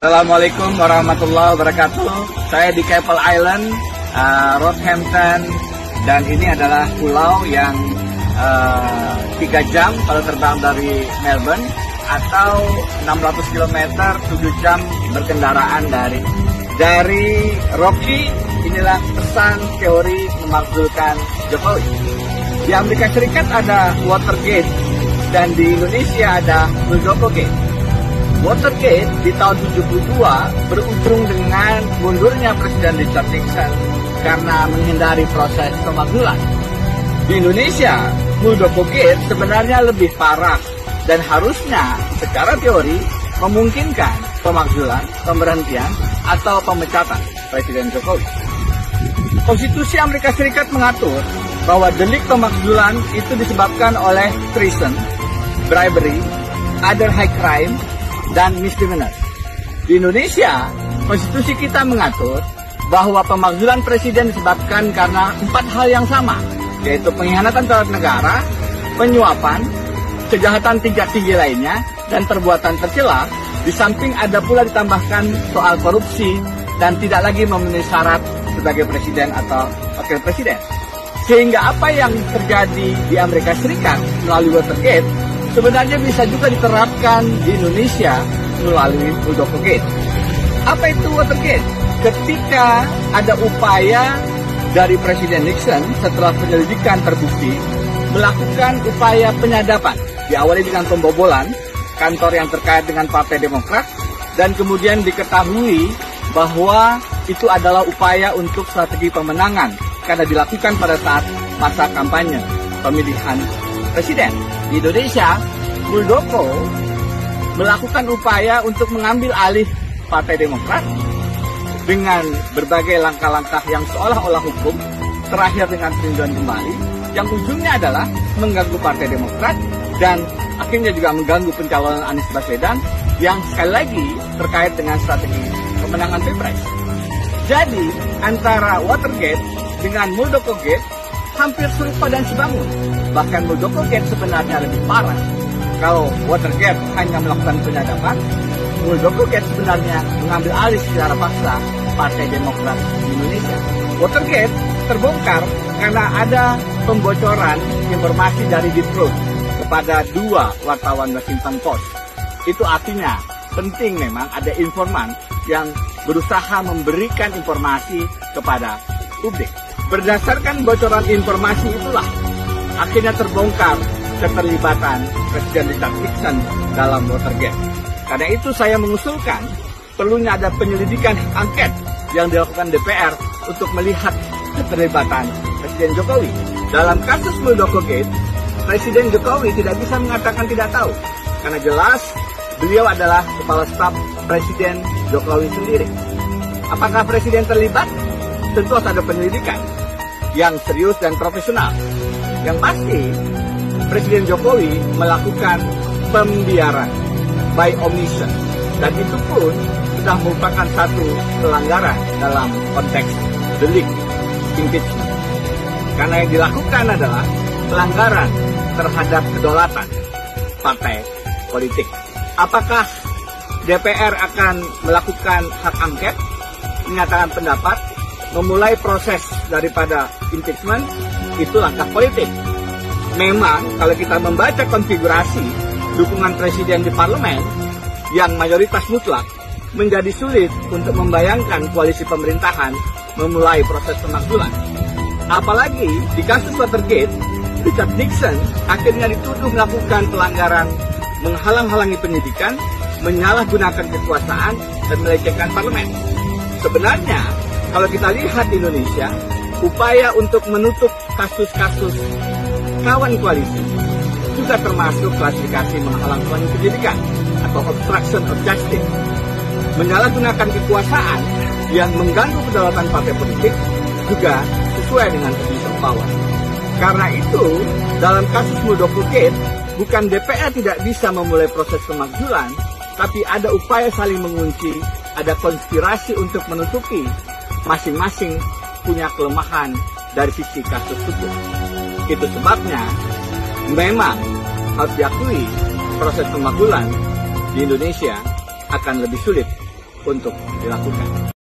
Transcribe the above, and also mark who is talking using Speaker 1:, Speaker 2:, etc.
Speaker 1: Assalamualaikum warahmatullahi wabarakatuh. Saya di Keppel Island, Rockhampton, dan ini adalah pulau yang 3 jam kalau terbang dari Melbourne atau 600 km 7 jam berkendaraan dari Rocky. Inilah pesan teori memakzulkan Jokowi. Di Amerika Serikat ada Watergate dan di Indonesia ada Muldoko Gate. Watergate di tahun 72 berujung dengan mundurnya Presiden Richard Nixon karena menghindari proses pemakzulan. Di Indonesia, Muldoko Gate sebenarnya lebih parah dan harusnya secara teori memungkinkan pemakzulan, pemberhentian, atau pemecatan Presiden Jokowi. Konstitusi Amerika Serikat mengatur bahwa delik pemakzulan itu disebabkan oleh treason, bribery, other high crime, dan misdemeanor. Di Indonesia, konstitusi kita mengatur bahwa pemakzulan presiden disebabkan karena 4 hal yang sama, yaitu pengkhianatan terhadap negara, penyuapan, kejahatan tingkat tinggi lainnya, dan perbuatan tercela. Di samping ada pula ditambahkan soal korupsi dan tidak lagi memenuhi syarat sebagai presiden atau wakil presiden. Sehingga apa yang terjadi di Amerika Serikat melalui Watergate sebenarnya bisa juga diterapkan di Indonesia melalui Muldoko Gate. Apa itu Watergate? Ketika ada upaya dari Presiden Nixon setelah penyelidikan terbukti melakukan upaya penyadapan, diawali dengan pembobolan kantor yang terkait dengan Partai Demokrat, dan kemudian diketahui bahwa itu adalah upaya untuk strategi pemenangan karena dilakukan pada saat masa kampanye pemilihan presiden. Di Indonesia, Muldoko melakukan upaya untuk mengambil alih Partai Demokrat dengan berbagai langkah-langkah yang seolah-olah hukum, terakhir dengan peninjauan kembali, yang ujungnya adalah mengganggu Partai Demokrat dan akhirnya juga mengganggu pencalonan Anies Baswedan yang sekali lagi terkait dengan strategi pemenangan Pilpres. Jadi, antara Watergate dengan Muldoko Gate hampir serupa dan sebangun. Bahkan Muldoko Gate sebenarnya lebih parah. Kalau Watergate hanya melakukan penyadapan, Muldoko Gate sebenarnya mengambil alih secara paksa Partai Demokrat di Indonesia. Watergate terbongkar karena ada pembocoran informasi dari Deep Throat kepada 2 wartawan Washington Post. Itu artinya penting memang ada informan yang berusaha memberikan informasi kepada publik. Berdasarkan bocoran informasi itulah akhirnya terbongkar keterlibatan Presiden Richard Nixon dalam Watergate. Karena itu saya mengusulkan perlunya ada penyelidikan angket yang dilakukan DPR untuk melihat keterlibatan Presiden Jokowi. Dalam kasus Muldoko Gate, Presiden Jokowi tidak bisa mengatakan tidak tahu, karena jelas beliau adalah kepala staf Presiden Jokowi sendiri. Apakah Presiden terlibat? Tentu harus ada penyelidikan yang serius dan profesional. Yang pasti, Presiden Jokowi melakukan pembiaran by omission, dan itu pun sudah merupakan satu pelanggaran dalam konteks delik impeachment. Karena yang dilakukan adalah pelanggaran terhadap kedaulatan partai politik. Apakah DPR akan melakukan hak angket, menyatakan pendapat, memulai proses daripada impeachment? Itu langkah politik. Memang kalau kita membaca konfigurasi dukungan presiden di parlemen yang mayoritas mutlak, menjadi sulit untuk membayangkan koalisi pemerintahan memulai proses pemakzulan. Apalagi di kasus Watergate, Richard Nixon akhirnya dituduh melakukan pelanggaran, menghalang-halangi penyidikan, menyalahgunakan kekuasaan, dan melecehkan parlemen. Sebenarnya, kalau kita lihat di Indonesia, upaya untuk menutup kasus-kasus kawan koalisi juga termasuk klasifikasi menghalang-halangi penyidikan atau obstruction of justice. Menyalahgunakan kekuasaan yang mengganggu kedaulatan partai politik juga sesuai dengan abuse of power. Karena itu, dalam kasus Muldoko Gate, bukan DPR tidak bisa memulai proses pemakzulan, tapi ada upaya saling mengunci, ada konspirasi untuk menutupi, masing-masing punya kelemahan dari sisi kasus hukum. Itu sebabnya memang harus diakui proses pemakzulan di Indonesia akan lebih sulit untuk dilakukan.